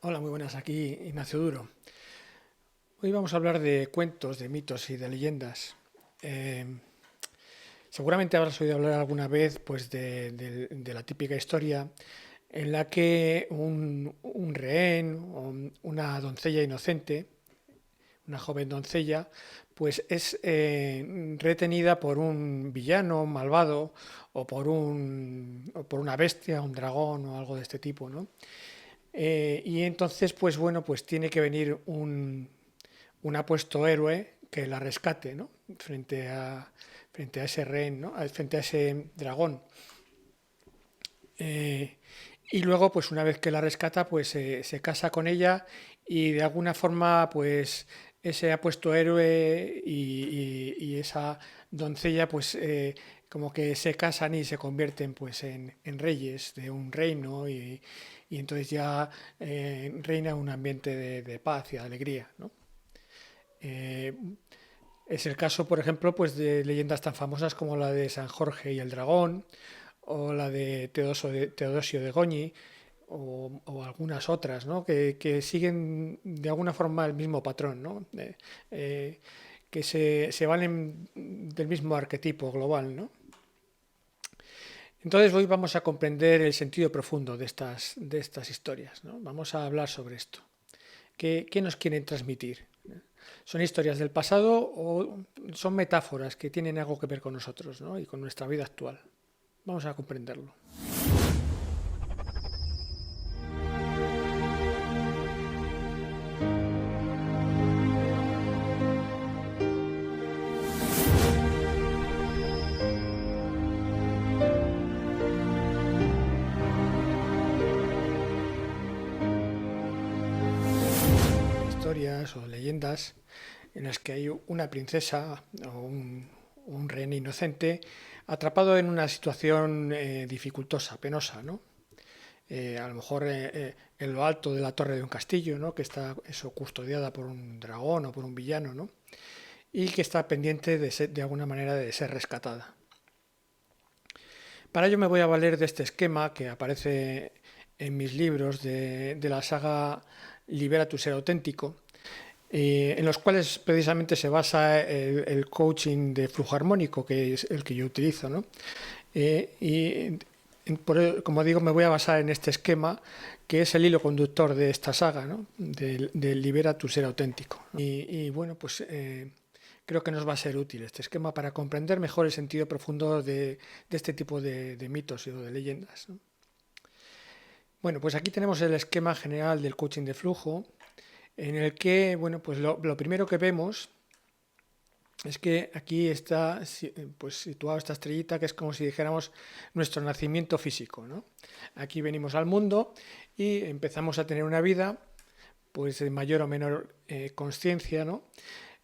Hola, muy buenas, aquí Ignacio Duro. Hoy vamos a hablar de cuentos, de mitos y de leyendas. Eh, Seguramente habrás oído hablar alguna vez pues, de la típica historia en la que un rehén o una doncella inocente, una joven doncella, pues es retenida por un villano malvado o por una bestia, un dragón o algo de este tipo, ¿no? Y entonces, pues bueno, pues tiene que venir un apuesto héroe que la rescate, ¿no? Frente a ese rehén, ¿no? Frente a ese dragón. Eh, y luego, pues una vez que la rescata, pues se casa con ella y de alguna forma, pues ese apuesto héroe y esa doncella, pues como que se casan y se convierten pues en reyes de un reino y entonces ya reina un ambiente de paz y de alegría, ¿no? Eh, es el caso, por ejemplo, pues de leyendas tan famosas como la de San Jorge y el dragón, o la de Teodosio de Goñi, o algunas otras, ¿no? Que siguen de alguna forma el mismo patrón, ¿no? Eh, que se valen del mismo arquetipo global, ¿no? Entonces hoy vamos a comprender el sentido profundo de estas historias, ¿no? Vamos a hablar sobre esto. ¿Qué nos quieren transmitir? ¿Son historias del pasado o son metáforas que tienen algo que ver con nosotros, ¿no? Y con nuestra vida actual? Vamos a comprenderlo. Historias o leyendas en las que hay una princesa o un rehén inocente atrapado en una situación dificultosa, penosa, ¿no? A lo mejor en lo alto de la torre de un castillo, ¿no? Que está eso custodiada por un dragón o por un villano, ¿no? Y que está pendiente de alguna manera de ser rescatada. Para ello me voy a valer de este esquema que aparece en mis libros de la saga Libera tu ser auténtico, en los cuales precisamente se basa el coaching de flujo armónico, que es el que yo utilizo, ¿no? Como digo, me voy a basar en este esquema, que es el hilo conductor de esta saga, ¿no? De Libera tu ser auténtico. Y bueno, pues creo que nos va a ser útil este esquema para comprender mejor el sentido profundo de este tipo de mitos o de leyendas, ¿no? Bueno, pues aquí tenemos el esquema general del coaching de flujo, en el que, bueno, pues lo primero que vemos es que aquí está pues situado esta estrellita que es como si dijéramos nuestro nacimiento físico, ¿no? Aquí venimos al mundo y empezamos a tener una vida pues de mayor o menor conciencia, ¿no?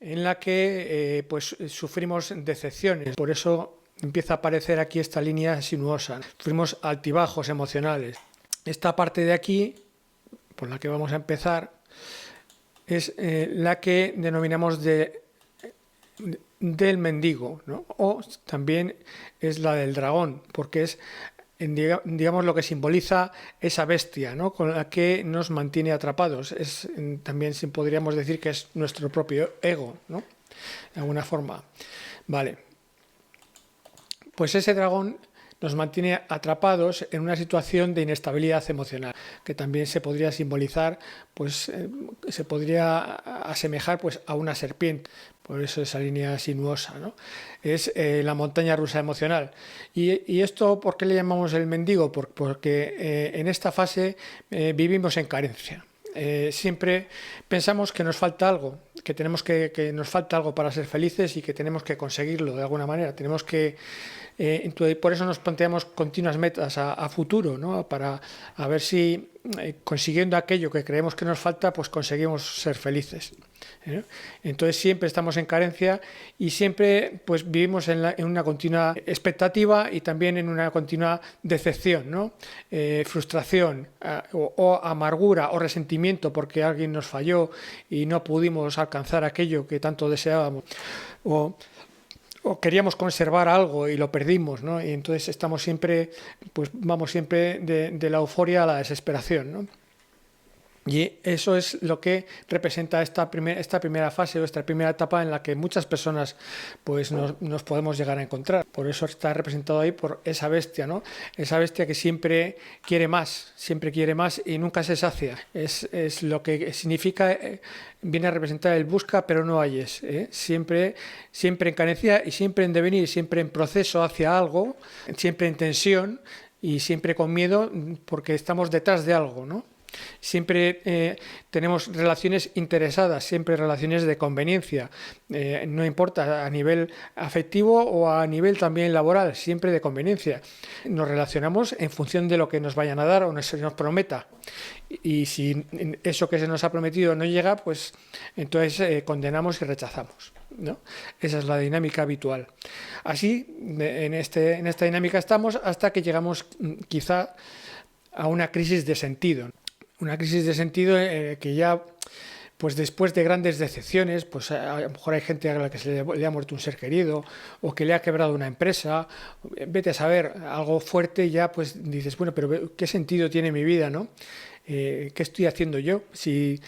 En la que pues sufrimos decepciones. Por eso empieza a aparecer aquí esta línea sinuosa. Sufrimos altibajos emocionales. Esta parte de aquí, por la que vamos a empezar, es la que denominamos del mendigo, ¿no? O también es la del dragón, porque es digamos lo que simboliza esa bestia, ¿no? Con la que nos mantiene atrapados. También podríamos decir que es nuestro propio ego, ¿no? De alguna forma. Vale, pues ese dragón nos mantiene atrapados en una situación de inestabilidad emocional, que también se podría simbolizar, pues se podría asemejar pues a una serpiente. Por eso esa línea sinuosa, ¿no? Es la montaña rusa emocional. Y esto, ¿por qué le llamamos el mendigo? Porque en esta fase vivimos en carencia. Siempre pensamos que nos falta algo, que nos falta algo para ser felices y que tenemos que conseguirlo de alguna manera. Tenemos que entonces, por eso nos planteamos continuas metas a futuro, ¿no? Para a ver si consiguiendo aquello que creemos que nos falta, pues conseguimos ser felices, ¿eh? Entonces siempre estamos en carencia y siempre pues vivimos en una continua expectativa y también en una continua decepción, ¿no? Frustración o amargura o resentimiento porque alguien nos falló y no pudimos alcanzar aquello que tanto deseábamos. O o queríamos conservar algo y lo perdimos, ¿no? Y entonces estamos siempre, pues vamos siempre de la euforia a la desesperación, ¿no? Y eso es lo que representa esta primera fase o esta primera etapa en la que muchas personas pues nos podemos llegar a encontrar. Por eso está representado ahí por esa bestia, ¿no? Esa bestia que siempre quiere más y nunca se sacia. Es lo que significa, viene a representar el busca pero no halles, ¿eh? Siempre en carencia y siempre en devenir, siempre en proceso hacia algo, siempre en tensión y siempre con miedo porque estamos detrás de algo, ¿no? Siempre tenemos relaciones interesadas, siempre relaciones de conveniencia, no importa a nivel afectivo o a nivel también laboral, siempre de conveniencia. Nos relacionamos en función de lo que nos vayan a dar o se nos prometa. Y si eso que se nos ha prometido no llega, pues entonces condenamos y rechazamos, ¿no? Esa es la dinámica habitual. Así, en esta dinámica estamos hasta que llegamos quizá a una crisis de sentido. Una crisis de sentido que ya, pues después de grandes decepciones, pues a lo mejor hay gente a la que le ha muerto un ser querido o que le ha quebrado una empresa, vete a saber, algo fuerte, ya pues dices, bueno, pero ¿qué sentido tiene mi vida, no? ¿Qué estoy haciendo yo? Si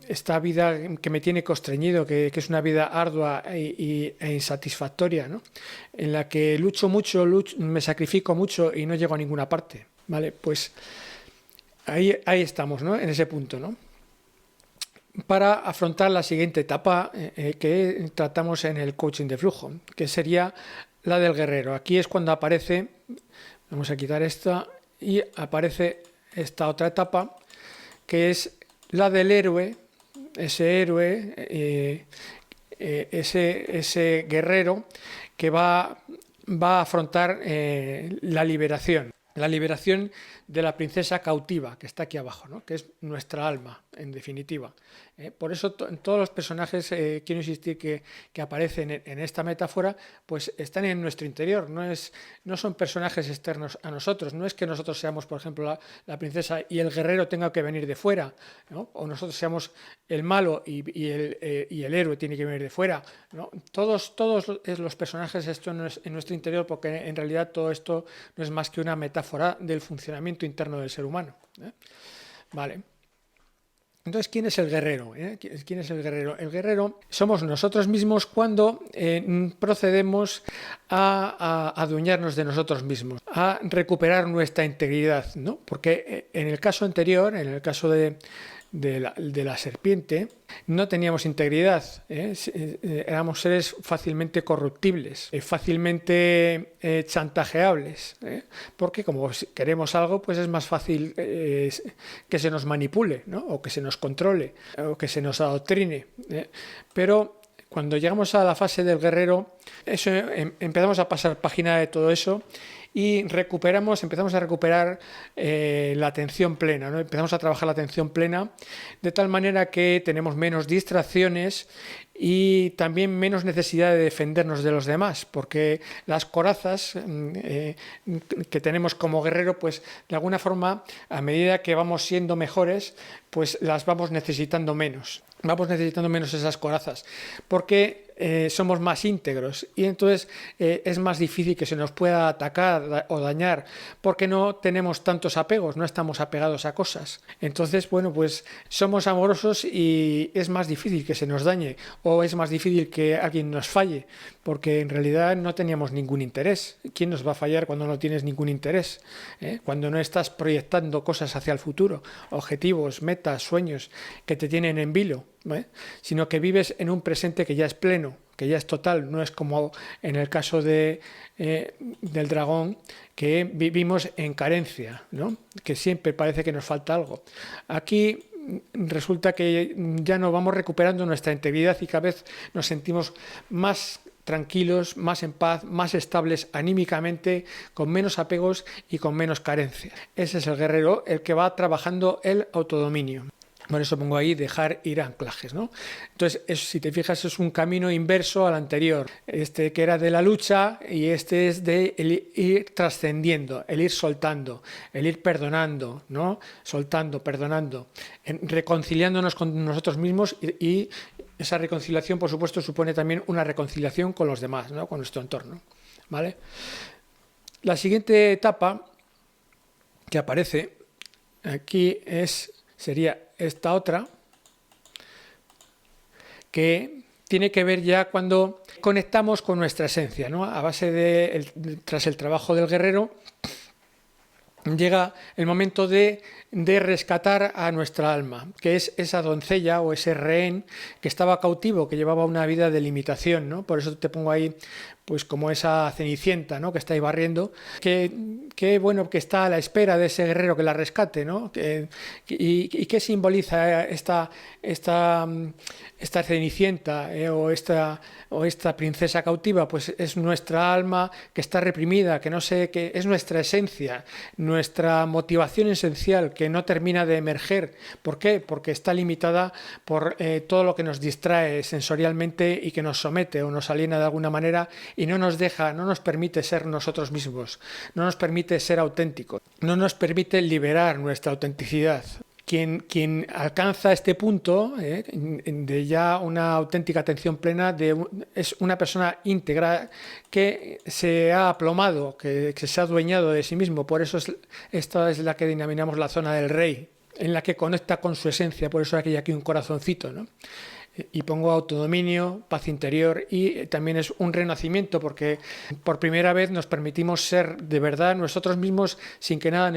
esta vida que me tiene constreñido, que es una vida ardua e insatisfactoria, ¿no? En la que lucho mucho, me sacrifico mucho y no llego a ninguna parte, ¿vale? Pues ahí estamos, ¿no? En ese punto, ¿no? Para afrontar la siguiente etapa que tratamos en el coaching de flujo, que sería la del guerrero. Aquí es cuando aparece, vamos a quitar esta, y aparece esta otra etapa, que es la del héroe, ese héroe, ese guerrero que va a afrontar la liberación. La liberación de la princesa cautiva, que está aquí abajo, ¿no? Que es nuestra alma, en definitiva. Por eso todos los personajes, quiero insistir, que aparecen en esta metáfora, pues están en nuestro interior, no son personajes externos a nosotros, no es que nosotros seamos, por ejemplo, la princesa y el guerrero tenga que venir de fuera, ¿no? O nosotros seamos el malo y el héroe tiene que venir de fuera, ¿no? Todos los personajes están en nuestro interior, porque en realidad todo esto no es más que una metáfora del funcionamiento interno del ser humano, ¿eh? Vale. Entonces, ¿quién es el guerrero? ¿Quién es el guerrero? El guerrero somos nosotros mismos cuando procedemos a adueñarnos de nosotros mismos, a recuperar nuestra integridad, ¿no? Porque en el caso anterior, en el caso de la serpiente, no teníamos integridad, éramos seres fácilmente corruptibles, fácilmente chantajeables, porque como queremos algo, pues es más fácil que se nos manipule, ¿no? O que se nos controle, o que se nos adoctrine, pero cuando llegamos a la fase del guerrero, eso, empezamos a pasar página de todo eso y empezamos a recuperar la atención plena, ¿no? Empezamos a trabajar la atención plena de tal manera que tenemos menos distracciones y también menos necesidad de defendernos de los demás, porque las corazas que tenemos como guerrero, pues de alguna forma, a medida que vamos siendo mejores, pues las vamos necesitando menos. Vamos necesitando menos esas corazas, porque somos más íntegros y entonces es más difícil que se nos pueda atacar o dañar, porque no tenemos tantos apegos, no estamos apegados a cosas. Entonces, bueno, pues somos amorosos y es más difícil que se nos dañe o es más difícil que alguien nos falle, porque en realidad no teníamos ningún interés. ¿Quién nos va a fallar cuando no tienes ningún interés? Cuando no estás proyectando cosas hacia el futuro, objetivos, metas, sueños que te tienen en vilo, sino que vives en un presente que ya es pleno, que ya es total, no es como en el caso del dragón, que vivimos en carencia, ¿no? Que siempre parece que nos falta algo. Aquí resulta que ya nos vamos recuperando nuestra integridad y cada vez nos sentimos más tranquilos, más en paz, más estables anímicamente, con menos apegos y con menos carencia. Ese es el guerrero, el que va trabajando el autodominio. Por eso pongo ahí dejar ir anclajes, ¿no? Entonces, si te fijas, es un camino inverso al anterior. Este que era de la lucha y este es de el ir trascendiendo, el ir soltando, el ir perdonando, ¿no? Soltando, perdonando, reconciliándonos con nosotros mismos y esa reconciliación, por supuesto, supone también una reconciliación con los demás, ¿no? Con nuestro entorno, ¿vale? La siguiente etapa que aparece aquí sería esta otra, que tiene que ver ya cuando conectamos con nuestra esencia, ¿no? A base tras el trabajo del guerrero, llega el momento de rescatar a nuestra alma, que es esa doncella o ese rehén que estaba cautivo, que llevaba una vida de limitación, ¿no? Por eso te pongo ahí pues como esa Cenicienta, ¿no? Que está ahí barriendo, que bueno, que está a la espera de ese guerrero que la rescate, ¿no? Y qué simboliza esta Cenicienta o esta princesa cautiva. Pues es nuestra alma que está reprimida, que no sé, que es nuestra esencia, nuestra motivación esencial, que no termina de emerger. ¿Por qué? Porque está limitada por todo lo que nos distrae sensorialmente y que nos somete o nos aliena de alguna manera y no nos permite ser nosotros mismos, no nos permite ser auténticos, no nos permite liberar nuestra autenticidad. Quien alcanza este punto de ya una auténtica atención plena es una persona íntegra que se ha aplomado, que se ha adueñado de sí mismo. Por eso esta es la que denominamos la zona del rey, en la que conecta con su esencia. Por eso hay aquí un corazoncito, ¿no? Y pongo autodominio, paz interior, y también es un renacimiento porque por primera vez nos permitimos ser de verdad nosotros mismos sin que nada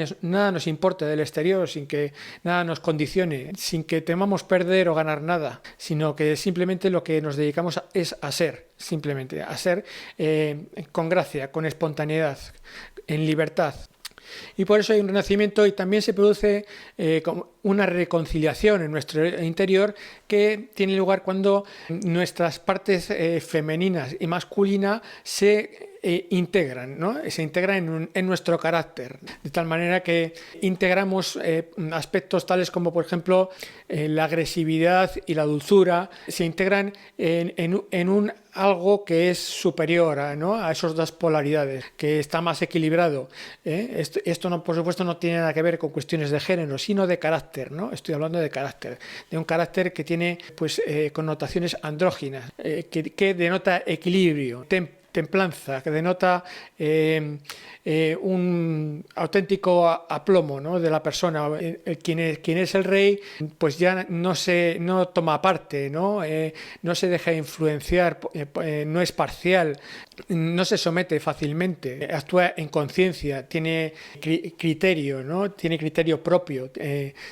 nos importe del exterior, sin que nada nos condicione, sin que temamos perder o ganar nada, sino que simplemente lo que nos dedicamos es a ser, simplemente a ser con gracia, con espontaneidad, en libertad. Y por eso hay un renacimiento y también se produce una reconciliación en nuestro interior que tiene lugar cuando nuestras partes femeninas y masculinas se integran, ¿no? Se integran en nuestro carácter, de tal manera que integramos aspectos tales como, por ejemplo, la agresividad y la dulzura, se integran en un algo que es superior ¿no? a esas dos polaridades, que está más equilibrado. Esto no, por supuesto, no tiene nada que ver con cuestiones de género, sino de carácter, ¿no? Estoy hablando de carácter, de un carácter que tiene pues connotaciones andróginas, que denota equilibrio, templanza, que denota un auténtico aplomo, ¿no? de la persona. Quien es el rey, pues ya no toma parte, no se deja influenciar, no es parcial, no se somete fácilmente, actúa en conciencia, tiene criterio, ¿no? Tiene criterio propio,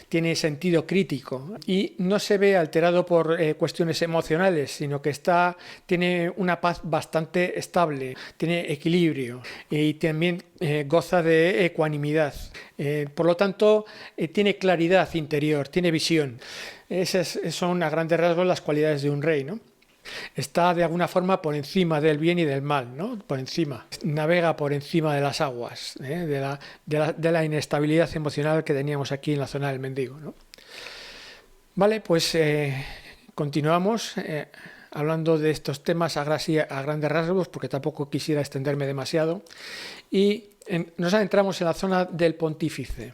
tiene sentido crítico y no se ve alterado por cuestiones emocionales, sino que tiene una paz bastante estable, tiene equilibrio y también goza de ecuanimidad. Por lo tanto, tiene claridad interior, tiene visión. Esas son a grandes rasgos las cualidades de un rey, ¿no? Está de alguna forma por encima del bien y del mal, ¿no? Por encima. Navega por encima de las aguas, de la inestabilidad emocional que teníamos aquí en la zona del Mendigo, ¿no? Vale, pues continuamos hablando de estos temas a grandes rasgos, porque tampoco quisiera extenderme demasiado. Y nos adentramos en la zona del pontífice.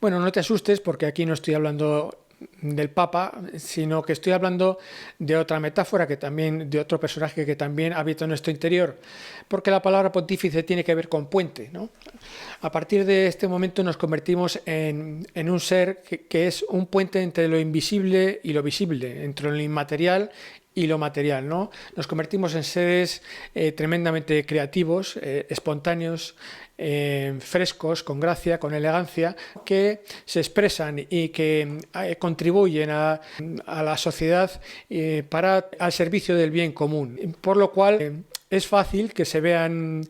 Bueno, no te asustes porque aquí no estoy hablando del Papa, sino que estoy hablando de otra metáfora, de otro personaje que también habita en nuestro interior, porque la palabra pontífice tiene que ver con puente, ¿no? A partir de este momento nos convertimos en un ser que es un puente entre lo invisible y lo visible, entre lo inmaterial y lo material, ¿no? Nos convertimos en seres tremendamente creativos, espontáneos, frescos, con gracia, con elegancia, que se expresan y que contribuyen a la sociedad al servicio del bien común. Por lo cual es fácil que se vean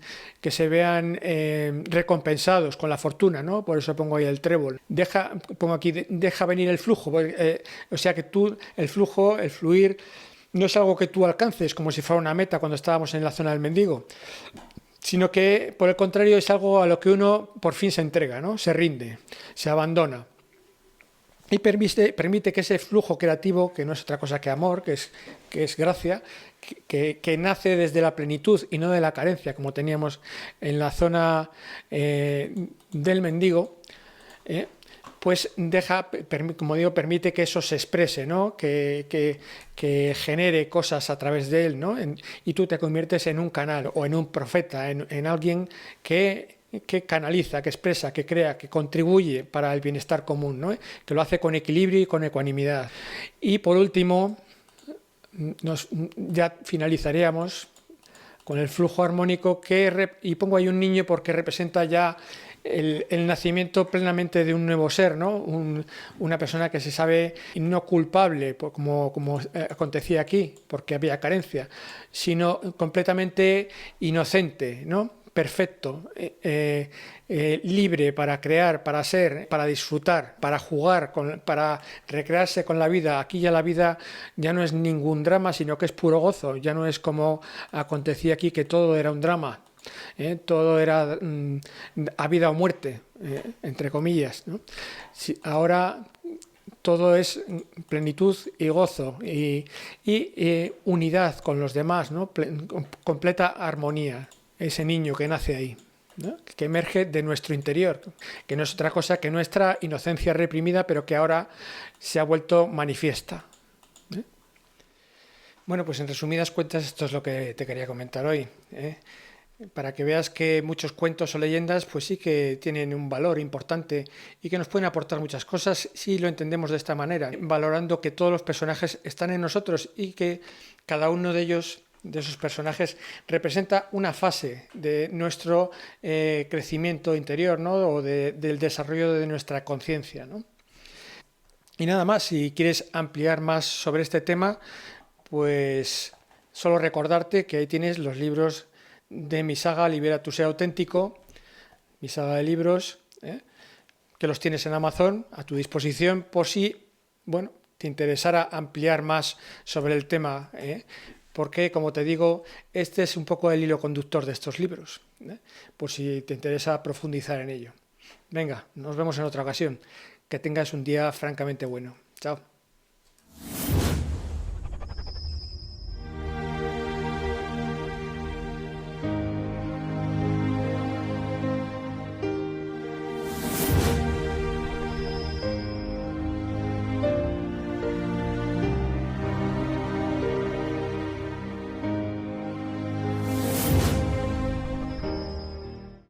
recompensados con la fortuna, ¿no? Por eso pongo ahí el trébol. Pongo aquí, deja venir el flujo. O sea que el fluir, no es algo que tú alcances como si fuera una meta cuando estábamos en la zona del Mendigo, sino que, por el contrario, es algo a lo que uno por fin se entrega, ¿no? Se rinde, se abandona. Y permite que ese flujo creativo, que no es otra cosa que amor, que es gracia, que nace desde la plenitud y no de la carencia, como teníamos en la zona del Mendigo, pues como digo, permite que eso se exprese, ¿no? que genere cosas a través de él, ¿no? Y tú te conviertes en un canal o en un profeta, en alguien que que canaliza, que expresa, que crea, que contribuye para el bienestar común, ¿no? Que lo hace con equilibrio y con ecuanimidad. Y por último, ya finalizaríamos con el flujo armónico, y pongo ahí un niño porque representa ya el nacimiento plenamente de un nuevo ser, ¿no? Una persona que se sabe no culpable, como acontecía aquí, porque había carencia, sino completamente inocente, ¿no? Perfecto, libre para crear, para ser, para disfrutar, para jugar, para recrearse con la vida. Aquí ya la vida ya no es ningún drama, sino que es puro gozo. Ya no es como acontecía aquí, que todo era un drama. Todo era a vida o muerte, entre comillas, ¿no? Ahora todo es plenitud y gozo y unidad con los demás, ¿no? Completa armonía. Ese niño que nace ahí, ¿no? Que emerge de nuestro interior, que no es otra cosa que nuestra inocencia reprimida, pero que ahora se ha vuelto manifiesta. Bueno, pues en resumidas cuentas esto es lo que te quería comentar hoy, para que veas que muchos cuentos o leyendas pues sí que tienen un valor importante y que nos pueden aportar muchas cosas si lo entendemos de esta manera, valorando que todos los personajes están en nosotros y que cada uno de ellos, de esos personajes, representa una fase de nuestro crecimiento interior, ¿no? O del desarrollo de nuestra conciencia, ¿no? Y nada más, si quieres ampliar más sobre este tema, pues solo recordarte que ahí tienes los libros de mi saga Libera tu Ser Auténtico, mi saga de libros, que los tienes en Amazon a tu disposición por si, bueno, te interesara ampliar más sobre el tema, porque, como te digo, este es un poco el hilo conductor de estos libros, por si te interesa profundizar en ello. Venga, nos vemos en otra ocasión. Que tengas un día francamente bueno. Chao.